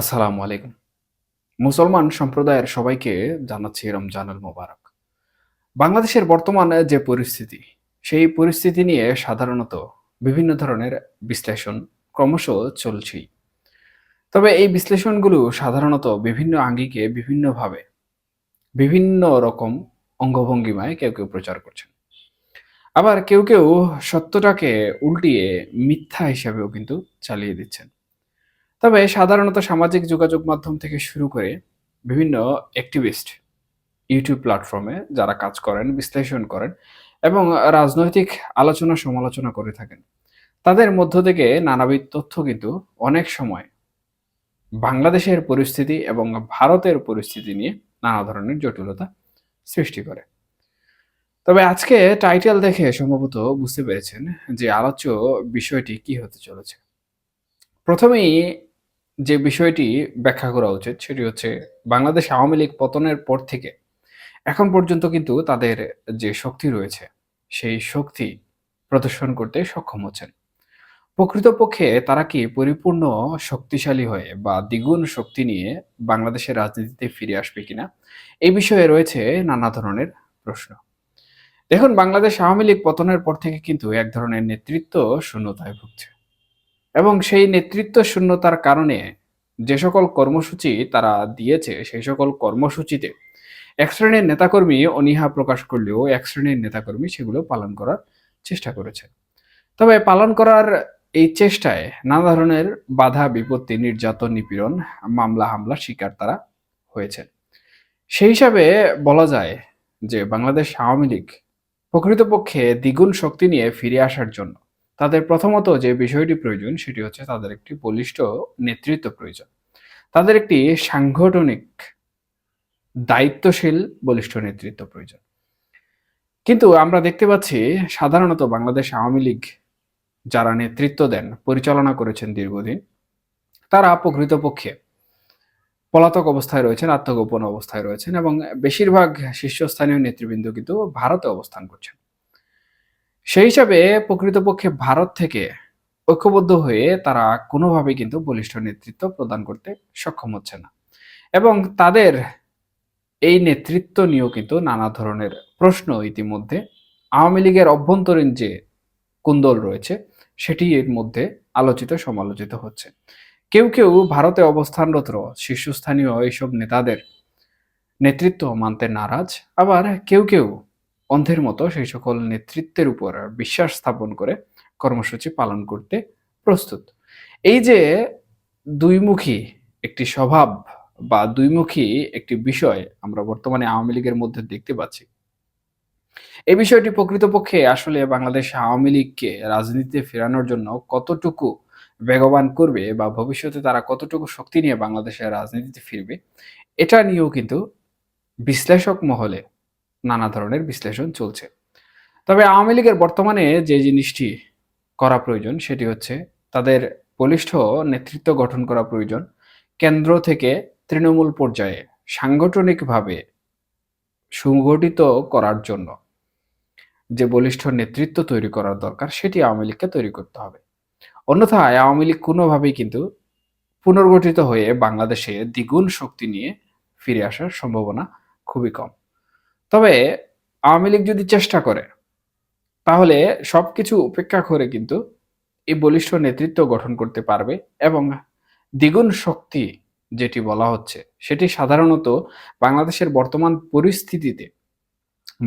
আসসালামু আলাইকুম। মুসলমান সম্প্রদায়ের সবাইকে জানাচ্ছি রমজানুল মোবারক। বাংলাদেশের বর্তমানে যে পরিস্থিতি, সেই পরিস্থিতি নিয়ে সাধারণত বিভিন্ন ধরনের বিশ্লেষণ ক্রমশ চলছেই। তবে এই বিশ্লেষণগুলো সাধারণত বিভিন্ন আঙ্গিকে বিভিন্নভাবে, বিভিন্ন রকম অঙ্গভঙ্গিমায় কেউ প্রচার করছেন। আবার কেউ সত্যটাকে উল্টিয়ে মিথ্যা হিসাবেও কিন্তু চালিয়ে দিচ্ছেন। তবে সাধারণত সামাজিক যোগাযোগ মাধ্যম থেকে শুরু করে বিভিন্ন অ্যাক্টিভিস্ট ইউটিউব প্ল্যাটফর্মে যারা কাজ করেন, বিশ্লেষণ করেন এবং রাজনৈতিক আলোচনা সমালোচনা করে থাকেন। তাদের মধ্য থেকে নানাবিধ তথ্য কিন্তু অনেক সময় বাংলাদেশের পরিস্থিতি এবং ভারতের পরিস্থিতি নিয়ে নানা ধরনের জটিলতা সৃষ্টি করে। তবে আজকে টাইটেল দেখে সম্ভবত বুঝতে পেরেছেন যে আলোচ্য বিষয়টি কি হতে চলেছে। প্রথমেই যে বিষয়টি ব্যাখ্যা করা উচিত সেটি হচ্ছে বাংলাদেশ আওয়ামী লীগ পতনের পর থেকে এখন পর্যন্ত কিন্তু তাদের যে শক্তি রয়েছে, সেই শক্তি প্রদর্শন করতে সক্ষম হচ্ছেন। প্রকৃতপক্ষে তারা কি পরিপূর্ণ শক্তিশালী হয়ে বা দ্বিগুণ শক্তি নিয়ে বাংলাদেশের রাজনীতিতে ফিরে আসবে কিনা? এই বিষয়ে রয়েছে নানা ধরনের প্রশ্ন। দেখুন, বাংলাদেশ আওয়ামী লীগ পতনের পর থেকে কিন্তু এক ধরনের নেতৃত্ব শূন্যতায় ভুগছে এবং সেই নেতৃত্ব শূন্যতার কারণে যে সকল কর্মসূচি তারা দিয়েছে, সেই সকল কর্মসূচিতে এক শ্রেণীর নেতাকর্মী অনীহা প্রকাশ করলেও এক শ্রেণীর নেতাকর্মী সেগুলো পালন করার চেষ্টা করেছে। তবে পালন করার এই চেষ্টায় নানা ধরনের বাধা বিপত্তি, নির্যাতন, নিপীড়ন, মামলা হামলার শিকার তারা হয়েছে। সেই হিসাবে বলা যায় যে বাংলাদেশ আওয়ামী লীগ প্রকৃতপক্ষে দ্বিগুণ শক্তি নিয়ে ফিরে আসার জন্য তাদের প্রথমত যে বিষয়টি প্রয়োজন সেটি হচ্ছে তাদের একটি বলিষ্ঠ নেতৃত্ব প্রয়োজন। তাদের একটি সাংগঠনিক দায়িত্বশীল বলিষ্ঠ নেতৃত্ব প্রয়োজন। কিন্তু আমরা দেখতে পাচ্ছি সাধারণত বাংলাদেশ আওয়ামী লীগ যারা নেতৃত্ব দেন, পরিচালনা করেছেন দীর্ঘদিন, তারা প্রকৃতপক্ষে পলাতক অবস্থায় রয়েছেন, আত্মগোপন অবস্থায় রয়েছেন এবং বেশিরভাগ শীর্ষস্থানীয় নেতৃবৃন্দ কিন্তু ভারতে অবস্থান করছেন। সেই হিসাবে প্রকৃতপক্ষে ভারত থেকে ঐক্যবদ্ধ হয়ে তারা কোনোভাবেই কিন্তু বলিষ্ঠ নেতৃত্ব প্রদান করতে সক্ষম হচ্ছে না এবং তাদের এই নেতৃত্ব নিয়েও কিন্তু নানা ধরনের প্রশ্ন ইতিমধ্যে আওয়ামী লীগের অভ্যন্তরীণ যে কুন্দল রয়েছে সেটি এর মধ্যে আলোচিত সমালোচিত হচ্ছে। কেউ ভারতে অবস্থানরত শীর্ষস্থানীয় এইসব নেতাদের নেতৃত্ব মানতে নারাজ, আবার কেউ অন্ধের মতো সেই সকল নেতৃত্বের উপর বিশ্বাস স্থাপন করে কর্মসূচি পালন করতে প্রস্তুত। এই যে দুইমুখী একটি স্বভাব বা দুইমুখী একটি বিষয় আমরা বর্তমানে আওয়ামী লীগের মধ্যে দেখতে পাচ্ছি। এই বিষয়টি প্রকৃতপক্ষে আসলে বাংলাদেশ আওয়ামী লীগকে রাজনীতিতে ফেরানোর জন্য কতটুকু বেগবান করবে বা ভবিষ্যতে তারা কতটুকু শক্তি নিয়ে বাংলাদেশের রাজনীতিতে ফিরবে, এটা নিয়েও কিন্তু বিশ্লেষক মহলে নানা ধরনের বিশ্লেষণ চলছে। তবে আওয়ামী লীগের বর্তমানে যে জিনিসটি করা প্রয়োজন সেটি হচ্ছে তাদের বলিষ্ঠ নেতৃত্ব গঠন করা প্রয়োজন। কেন্দ্র থেকে তৃণমূল পর্যায়ে সাংগঠনিকভাবে সুগঠিত করার জন্য যে বলিষ্ঠ নেতৃত্ব তৈরি করার দরকার সেটি আওয়ামী লীগকে তৈরি করতে হবে। অন্যথায় আওয়ামী লীগ কোনোভাবেই কিন্তু পুনর্গঠিত হয়ে বাংলাদেশে দ্বিগুণ শক্তি নিয়ে ফিরে আসার সম্ভাবনা খুবই কম। তবে আওয়ামী লীগ যদি চেষ্টা করে তাহলে সবকিছু উপেক্ষা করে কিন্তু এই বলিষ্ঠ নেতৃত্ব গঠন করতে পারবে এবং দ্বিগুণ শক্তি যেটি বলা হচ্ছে সেটি সাধারণত বাংলাদেশের বর্তমান পরিস্থিতিতে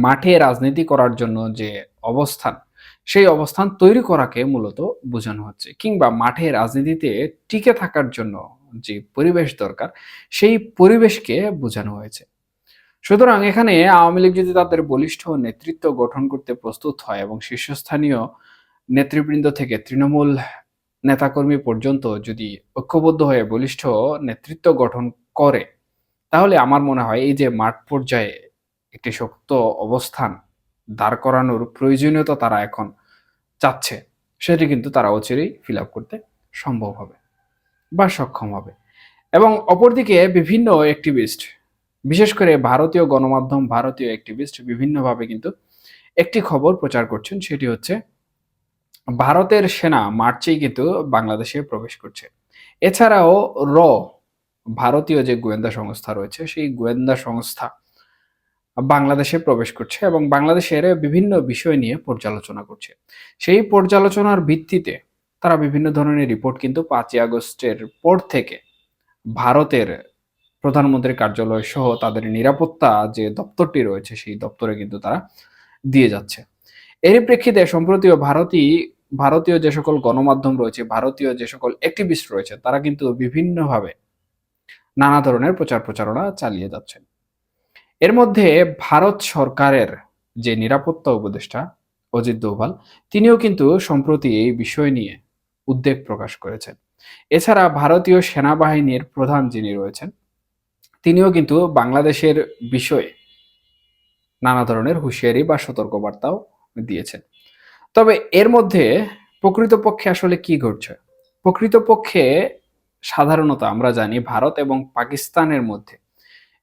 মাঠে রাজনীতি করার জন্য যে অবস্থান, সেই অবস্থান তৈরি করাকে মূলত বোঝানো হচ্ছে কিংবা মাঠে রাজনীতিতে টিকে থাকার জন্য যে পরিবেশ দরকার সেই পরিবেশকে বোঝানো হয়েছে। সুতরাং এখানে আওয়ামী লীগ যদি তাদের বলিষ্ঠ নেতৃত্ব গঠন করতে প্রস্তুত হয় এবং শীর্ষস্থানীয় নেতৃবৃন্দ থেকে তৃণমূল নেতাকর্মী পর্যন্ত যদি ঐক্যবদ্ধ হয়ে বলিষ্ঠ নেতৃত্ব গঠন করে, তাহলে আমার মনে হয় এই যে মাঠ পর্যায়ে একটি শক্ত অবস্থান দাঁড় করানোর প্রয়োজনীয়তা তারা এখন চাচ্ছে, সেটি কিন্তু তারা অচিরেই ফিল আপ করতে সম্ভব হবে বা সক্ষম হবে। এবং অপরদিকে বিভিন্ন অ্যাক্টিভিস্ট, বিশেষ করে ভারতীয় গণমাধ্যম, ভারতীয় অ্যাক্টিভিস্ট বিভিন্নভাবে কিন্তু একটি খবর প্রচার করছেন, সেটি হচ্ছে ভারতের সেনা মার্চেই কিন্তু বাংলাদেশে প্রবেশ করছে। এছাড়াও র ভারতীয় যে গোয়েন্দা সংস্থা রয়েছে সেই গোয়েন্দা সংস্থা বাংলাদেশে প্রবেশ করছে এবং বাংলাদেশের বিভিন্ন বিষয় নিয়ে পর্যালোচনা করছে। সেই পর্যালোচনার ভিত্তিতে তারা বিভিন্ন ধরনের রিপোর্ট কিন্তু 5ই আগস্টের পর থেকে ভারতের প্রধানমন্ত্রীর কার্যালয় সহ তাদের নিরাপত্তা যে দপ্তরটি রয়েছে সেই দপ্তরে কিন্তু তারা দিয়ে যাচ্ছে। এরই প্রেক্ষিতে সম্প্রতিও ভারতীয় যে সকল গণমাধ্যম রয়েছে, ভারতীয় যে সকল অ্যাক্টিভিস্ট রয়েছে, তারা কিন্তু বিভিন্নভাবে নানা ধরনের প্রচার প্রচারণা চালিয়ে যাচ্ছেন। এর মধ্যে ভারত সরকারের যে নিরাপত্তা উপদেষ্টা অজিত দোভাল, তিনিও কিন্তু সম্প্রতি এই বিষয় নিয়ে উদ্বেগ প্রকাশ করেছেন। এছাড়া ভারতীয় সেনাবাহিনীর প্রধান যিনি রয়েছেন, তিনিও কিন্তু বাংলাদেশের বিষয়ে নানা ধরনের হুঁশিয়ারি বা সতর্কবার্তাও দিয়েছেন। তবে এর মধ্যে প্রকৃতপক্ষে আসলে কি ঘটছে? প্রকৃতপক্ষে সাধারণত আমরা জানি ভারত এবং পাকিস্তানের মধ্যে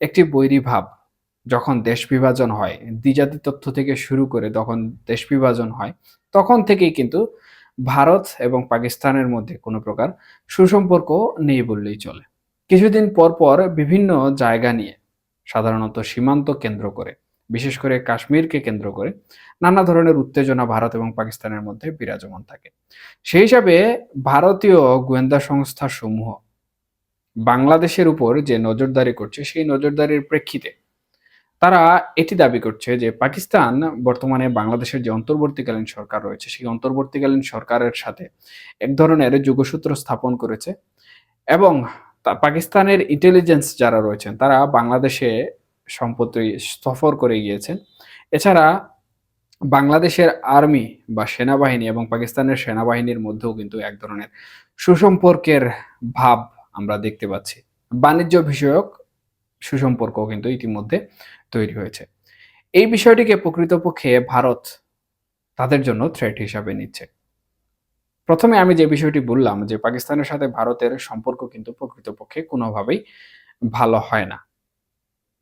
একটি বৈরীভাব যখন দেশ বিভাজন হয়, দ্বিজাতি তথ্য থেকে শুরু করে যখন দেশ বিভাজন হয়, তখন থেকেই কিন্তু ভারত এবং পাকিস্তানের মধ্যে কোনো প্রকার সুসম্পর্ক নেই বললেই চলে। কিছুদিন পর পর বিভিন্ন জায়গা নিয়ে, সাধারণত সীমান্ত কেন্দ্র করে, বিশেষ করে কাশ্মীরকে কেন্দ্র করে নানা ধরনের উত্তেজনা ভারত এবং পাকিস্তানের মধ্যে বিরাজমান থাকে। সেই হিসাবে ভারতীয় গোয়েন্দা সংস্থা সমূহ বাংলাদেশের উপর যে নজরদারি করছে, সেই নজরদারির প্রেক্ষিতে তারা এটি দাবি করছে যে পাকিস্তান বর্তমানে বাংলাদেশের যে অন্তর্বর্তীকালীন সরকার রয়েছে, সেই অন্তর্বর্তীকালীন সরকারের সাথে এক ধরনের যোগসূত্র স্থাপন করেছে এবং পাকিস্তানের ইন্টেলিজেন্স যারা রয়েছেন তারা বাংলাদেশে সম্প্রতি সফর করে গিয়েছেন। এছাড়া বাংলাদেশের আর্মি বা সেনাবাহিনী এবং পাকিস্তানের সেনাবাহিনীর মধ্যেও কিন্তু এক ধরনের সুসম্পর্কের ভাব আমরা দেখতে পাচ্ছি। বাণিজ্য বিষয়ক সুসম্পর্ক কিন্তু ইতিমধ্যে তৈরি হয়েছে। এই বিষয়টিকে প্রকৃতপক্ষে ভারত তাদের জন্য থ্রেট হিসাবে নিচ্ছে। প্রথমে আমি যে বিষয়টি বললাম যে পাকিস্তানের সাথে ভারতের সম্পর্ক কিন্তু প্রকৃতপক্ষে কোনোভাবেই ভালো হয় না,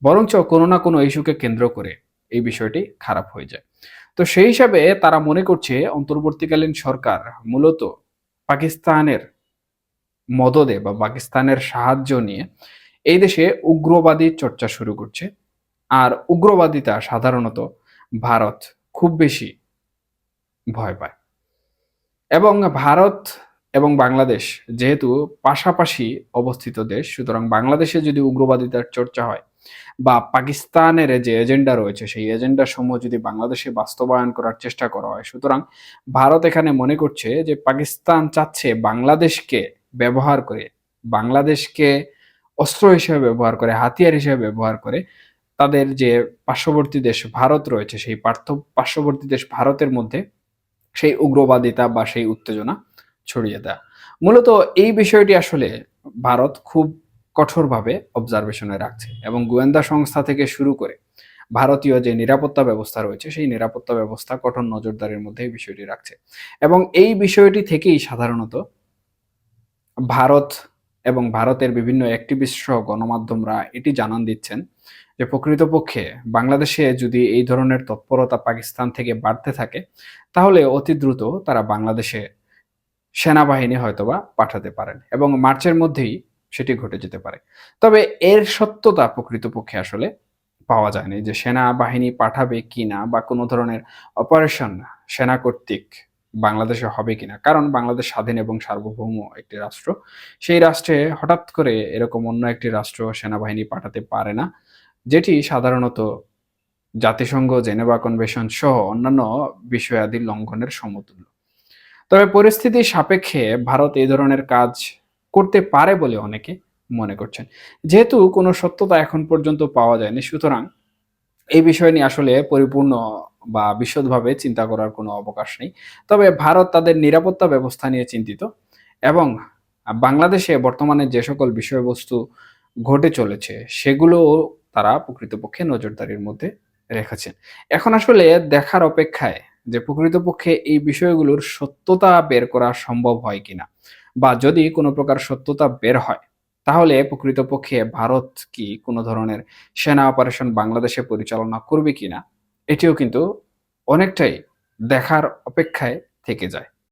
বরঞ্চ কোনো না কোনো ইস্যুকে কেন্দ্র করে এই বিষয়টি খারাপ হয়ে যায়। তো সেই হিসাবে তারা মনে করছে অন্তর্বর্তীকালীন সরকার মূলত পাকিস্তানের মদদে বা পাকিস্তানের সাহায্য নিয়ে এই দেশে উগ্রবাদী চর্চা শুরু করছে। আর উগ্রবাদিতা সাধারণত ভারত খুব বেশি ভয় পায় এবং ভারত এবং বাংলাদেশ যেহেতু পাশাপাশি অবস্থিত দেশ, সুতরাং বাংলাদেশে যদি উগ্রবাদিতার চর্চা হয় বা পাকিস্তানের যে এজেন্ডা রয়েছে সেই এজেন্ডা সমূহ যদি বাংলাদেশে বাস্তবায়ন করার চেষ্টা করা হয়, সুতরাং ভারত এখানে মনে করছে যে পাকিস্তান চাচ্ছে বাংলাদেশকে ব্যবহার করে, বাংলাদেশকে অস্ত্র হিসেবে ব্যবহার করে, হাতিয়ার হিসেবে ব্যবহার করে তাদের যে পার্শ্ববর্তী দেশ ভারত রয়েছে সেই পার্শ্ববর্তী দেশ ভারতের মধ্যে সেই উগ্রবাদিতা বা সেই উত্তেজনা ছড়িয়ে দেয়া। মূলত এই বিষয়টি আসলে ভারত খুব কঠোরভাবে অবজারভেশনে রাখছে এবং গোয়েন্দা সংস্থা থেকে শুরু করে ভারতীয় যে নিরাপত্তা ব্যবস্থা রয়েছে সেই নিরাপত্তা ব্যবস্থা কঠোর নজরদারির মধ্যে এই বিষয়টি রাখছে এবং এই বিষয়টি থেকেই সাধারণত ভারত এবং ভারতের বিভিন্ন অ্যাক্টিভিস্ট সহ গণমাধ্যমরা এটি জানান দিচ্ছেন যে প্রকৃতপক্ষে বাংলাদেশে যদি এই ধরনের তৎপরতা পাকিস্তান থেকে বাড়তে থাকে তাহলে অতি দ্রুত তারা বাংলাদেশে সেনাবাহিনী হয়তোবা পাঠাতে পারেন এবং মার্চের মধ্যেই সেটি ঘটে যেতে পারে। তবে এর সত্যতা প্রকৃতপক্ষে আসলে পাওয়া যায়নি যে সেনাবাহিনী পাঠাবে কিনা বা কোনো ধরনের অপারেশন সেনা কর্তৃক বাংলাদেশে হবে কিনা, কারণ বাংলাদেশ স্বাধীন এবং সার্বভৌম একটি রাষ্ট্র। সেই রাষ্ট্রে হঠাৎ করে এরকম অন্য একটি রাষ্ট্র সেনাবাহিনী পাঠাতে পারে না, যেটি সাধারণত জাতিসংঘ জেনেভা কনভেনশন সহ অন্যান্য বিষয়াদি লঙ্ঘনের সমতুল্য। তবে পরিস্থিতির সাপেক্ষে ভারত এই ধরনের কাজ করতে পারে বলে অনেকে মনে করছেন। যেহেতু কোনো সত্যতা এখন পর্যন্ত পাওয়া যায়নি, সুতরাং এই বিষয় নিয়ে আসলে পরিপূর্ণ বা বিশদভাবে চিন্তা করার কোনো অবকাশ নেই। তবে ভারত তাদের নিরাপত্তা ব্যবস্থা নিয়ে চিন্তিত এবং বাংলাদেশে বর্তমানে যে সকল বিষয়বস্তু ঘটে চলেছে সেগুলো তারা প্রকৃতপক্ষে নজরদারির মধ্যে রেখেছেন। এখন আসলে দেখার অপেক্ষায় যে প্রকৃতপক্ষে এই বিষয়গুলোর সত্যতা বের করা সম্ভব হয় কিনা, বা যদি কোনো প্রকার সত্যতা বের হয় তাহলে প্রকৃতপক্ষে ভারত কি কোনো ধরনের সেনা অপারেশন বাংলাদেশে পরিচালনা করবে কিনা, এটিও কিন্তু অনেকটাই দেখার অপেক্ষায় থেকে যায়।